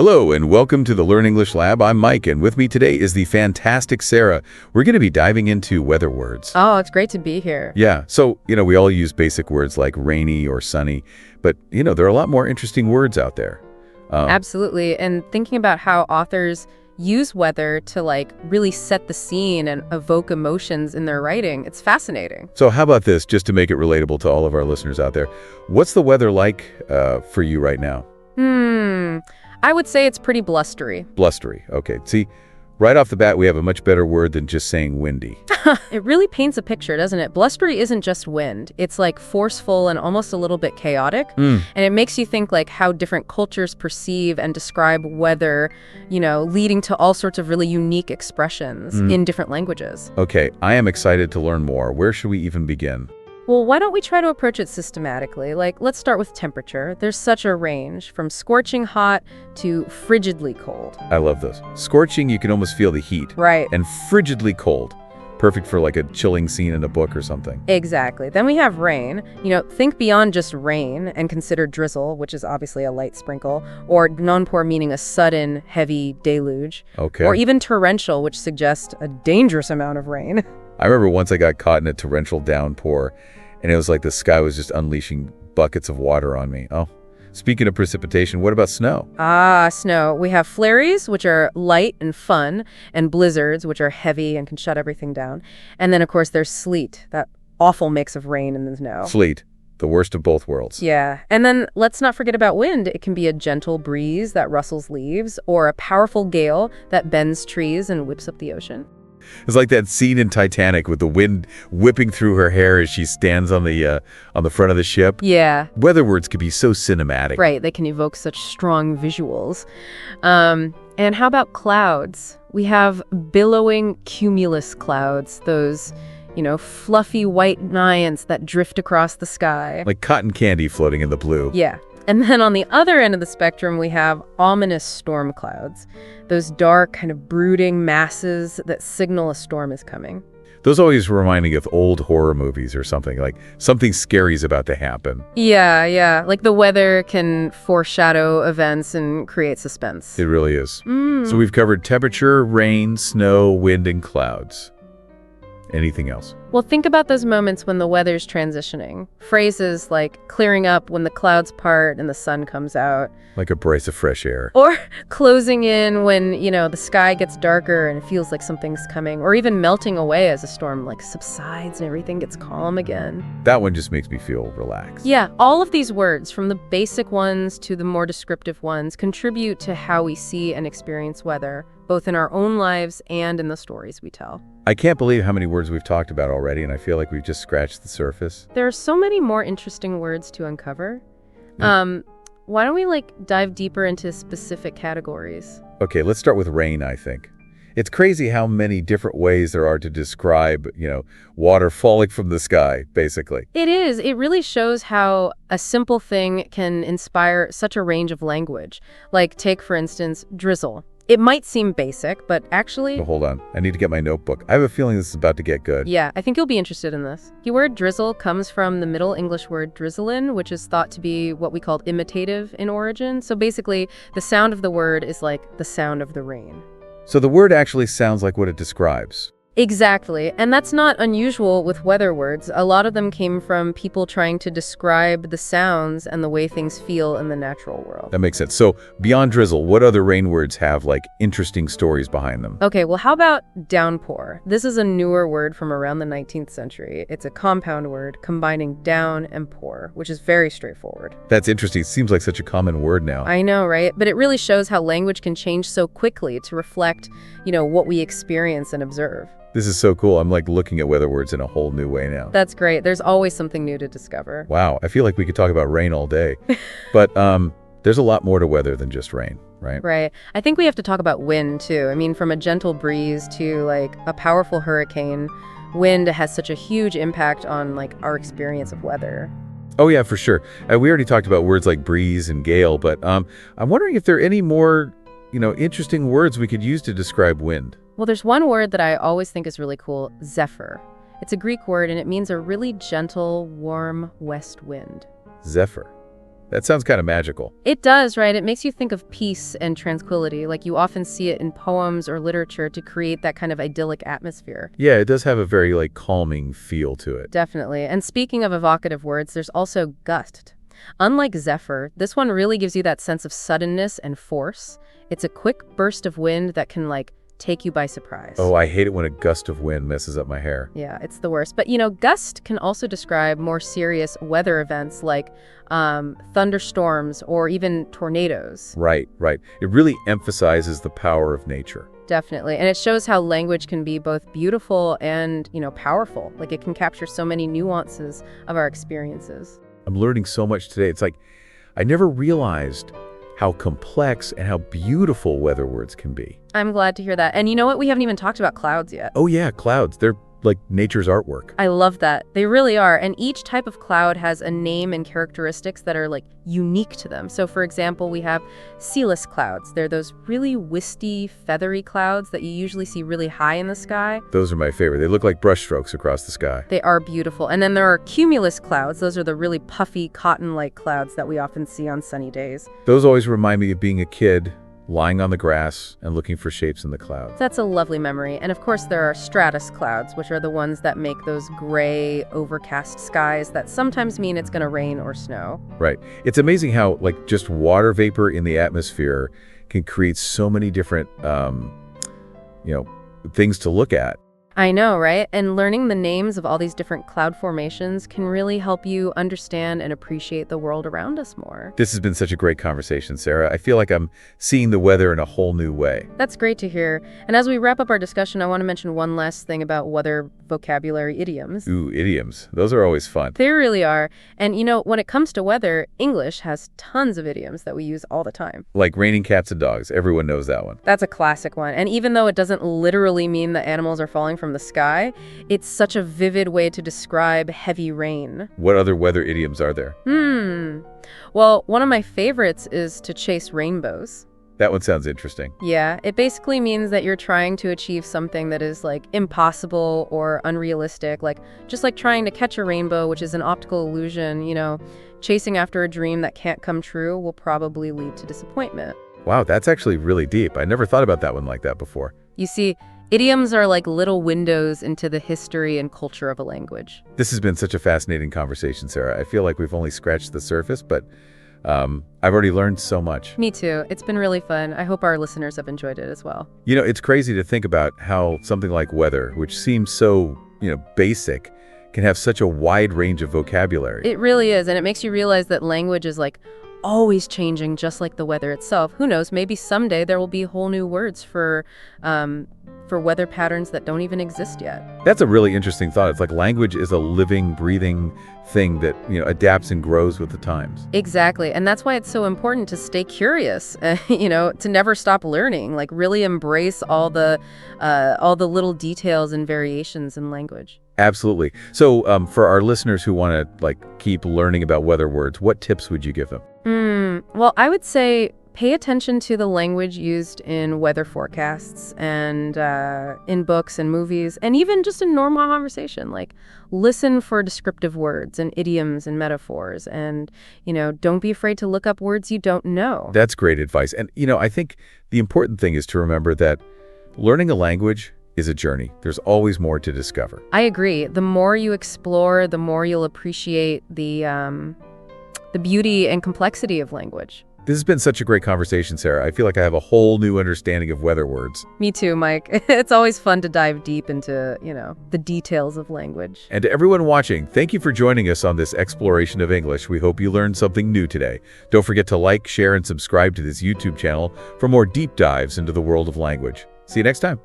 Hello and welcome to the Learn English Lab. I'm Mike, and with me today is the fantastic Sarah. We're going to be diving into weather words. Oh, it's great to be here. Yeah, so, we all use basic words like rainy or sunny, but, there are a lot more interesting words out there. Absolutely. And thinking about how authors use weather to really set the scene and evoke emotions in their writing, it's fascinating. So how about this, just to make it relatable to all of our listeners out there? What's the weather like for you right now? I would say it's pretty blustery. Blustery. Okay. See, right off the bat, we have a much better word than just saying windy. It really paints a picture, doesn't it? Blustery isn't just wind. It's forceful and almost a little bit chaotic. And it makes you think how different cultures perceive and describe weather, leading to all sorts of really unique expressions in different languages. Okay. I am excited to learn more. Where should we even begin? Well, why don't we try to approach it systematically? Let's start with temperature. There's such a range, from scorching hot to frigidly cold. I love those. Scorching, you can almost feel the heat. Right. And frigidly cold. Perfect for a chilling scene in a book or something. Exactly. Then we have rain. Think beyond just rain and consider drizzle, which is obviously a light sprinkle, or downpour, meaning a sudden, heavy deluge. Okay. Or even torrential, which suggests a dangerous amount of rain. I remember once I got caught in a torrential downpour, and it was like the sky was just unleashing buckets of water on me. Oh, speaking of precipitation, what about snow? Snow. We have flurries, which are light and fun, and blizzards, which are heavy and can shut everything down. And then, of course, there's sleet, that awful mix of rain and snow. Sleet, the worst of both worlds. Yeah. And then let's not forget about wind. It can be a gentle breeze that rustles leaves, or a powerful gale that bends trees and whips up the ocean. It's like that scene in Titanic with the wind whipping through her hair as she stands on the front of the ship. Yeah. Weather words could be so cinematic. Right. They can evoke such strong visuals. And how about clouds? We have billowing cumulus clouds, those, fluffy white giants that drift across the sky. Like cotton candy floating in the blue. Yeah. And then on the other end of the spectrum, we have ominous storm clouds, those dark, kind of brooding masses that signal a storm is coming. Those always remind me of old horror movies or something, like something scary is about to happen. Yeah. The weather can foreshadow events and create suspense. It really is. So we've covered temperature, rain, snow, wind, and clouds. Anything else? Well, think about those moments when the weather's transitioning. Phrases like clearing up when the clouds part and the sun comes out. Like a breath of fresh air. Or closing in when, the sky gets darker and it feels like something's coming. Or even melting away as a storm subsides and everything gets calm again. That one just makes me feel relaxed. Yeah, all of these words, from the basic ones to the more descriptive ones, contribute to how we see and experience weather, both in our own lives and in the stories we tell. I can't believe how many words we've talked about already, and I feel like we've just scratched the surface. There are so many more interesting words to uncover. Why don't we dive deeper into specific categories? Okay, let's start with rain, I think. It's crazy how many different ways there are to describe, water falling from the sky, basically. It is. It really shows how a simple thing can inspire such a range of language. Take, for instance, drizzle. It might seem basic, but actually... But hold on. I need to get my notebook. I have a feeling this is about to get good. Yeah, I think you'll be interested in this. The word drizzle comes from the Middle English word drizzlin, which is thought to be what we called imitative in origin. So basically, the sound of the word is like the sound of the rain. So the word actually sounds like what it describes. Exactly. And that's not unusual with weather words. A lot of them came from people trying to describe the sounds and the way things feel in the natural world. That makes sense. So beyond drizzle, what other rain words have interesting stories behind them? Okay, well, how about downpour? This is a newer word from around the 19th century. It's a compound word combining down and pour, which is very straightforward. That's interesting. It seems like such a common word now. I know, right? But it really shows how language can change so quickly to reflect, what we experience and observe. This is so cool. I'm looking at weather words in a whole new way now. That's great. There's always something new to discover. Wow. I feel like we could talk about rain all day. But there's a lot more to weather than just rain, right? Right. I think we have to talk about wind, too. I mean, from a gentle breeze to a powerful hurricane, wind has such a huge impact on our experience of weather. Oh, yeah, for sure. We already talked about words like breeze and gale, but I'm wondering if there are any more, interesting words we could use to describe wind. Well, there's one word that I always think is really cool, zephyr. It's a Greek word, and it means a really gentle, warm west wind. Zephyr. That sounds kind of magical. It does, right? It makes you think of peace and tranquility. Like you often see it in poems or literature to create that kind of idyllic atmosphere. Yeah, it does have a very, like, calming feel to it. Definitely. And speaking of evocative words, there's also gust. Unlike zephyr, this one really gives you that sense of suddenness and force. It's a quick burst of wind that can, like, take you by surprise. Oh, I hate it when a gust of wind messes up my hair. Yeah, it's the worst. But, gust can also describe more serious weather events like thunderstorms or even tornadoes. Right, right. It really emphasizes the power of nature. Definitely. And it shows how language can be both beautiful and, powerful. Like it can capture so many nuances of our experiences. I'm learning so much today. It's like I never realized how complex and how beautiful weather words can be. I'm glad to hear that. And you know what? We haven't even talked about clouds yet. Oh yeah, clouds. They're like nature's artwork. I love that. They really are. And each type of cloud has a name and characteristics that are like unique to them. So for example, we have cirrus clouds. They're those really wisty, feathery clouds that you usually see really high in the sky. Those are my favorite. They look like brushstrokes across the sky. They are beautiful. And then there are cumulus clouds. Those are the really puffy, cotton-like clouds that we often see on sunny days. Those always remind me of being a kid, lying on the grass and looking for shapes in the clouds. That's a lovely memory. And of course, there are stratus clouds, which are the ones that make those gray, overcast skies that sometimes mean it's going to rain or snow. Right. It's amazing how, like, just water vapor in the atmosphere can create so many different, things to look at. I know, right? And learning the names of all these different cloud formations can really help you understand and appreciate the world around us more. This has been such a great conversation, Sarah. I feel like I'm seeing the weather in a whole new way. That's great to hear. And as we wrap up our discussion, I want to mention one last thing about weather vocabulary idioms. Ooh, idioms. Those are always fun. They really are. And when it comes to weather, English has tons of idioms that we use all the time. Like raining cats and dogs. Everyone knows that one. That's a classic one. And even though it doesn't literally mean that animals are falling from the sky, it's such a vivid way to describe heavy rain. What other weather idioms are there? Well, one of my favorites is to chase rainbows. That one sounds interesting. Yeah, it basically means that you're trying to achieve something that is like impossible or unrealistic, just like trying to catch a rainbow, which is an optical illusion. Chasing after a dream that can't come true will probably lead to disappointment. Wow, that's actually really deep. I never thought about that one like that before. You see, idioms are like little windows into the history and culture of a language. This has been such a fascinating conversation, Sarah. I feel like we've only scratched the surface, but I've already learned so much. Me too. It's been really fun. I hope our listeners have enjoyed it as well. It's crazy to think about how something like weather, which seems so, basic, can have such a wide range of vocabulary. It really is. And it makes you realize that language is always changing, just like the weather itself. Who knows? Maybe someday there will be whole new words for weather patterns that don't even exist yet. That's a really interesting thought. It's like language is a living, breathing thing that, adapts and grows with the times. Exactly. And that's why it's so important to stay curious, to never stop learning, really embrace all the little details and variations in language. Absolutely. So for our listeners who want to keep learning about weather words, what tips would you give them? Well, I would say pay attention to the language used in weather forecasts and in books and movies, and even just in normal conversation. Listen for descriptive words and idioms and metaphors, and, don't be afraid to look up words you don't know. That's great advice. And, I think the important thing is to remember that learning a language is a journey. There's always more to discover. I agree. The more you explore, the more you'll appreciate the beauty and complexity of language. This has been such a great conversation, Sarah. I feel like I have a whole new understanding of weather words. Me too, Mike. It's always fun to dive deep into, the details of language. And to everyone watching, thank you for joining us on this exploration of English. We hope you learned something new today. Don't forget to like, share, and subscribe to this YouTube channel for more deep dives into the world of language. See you next time.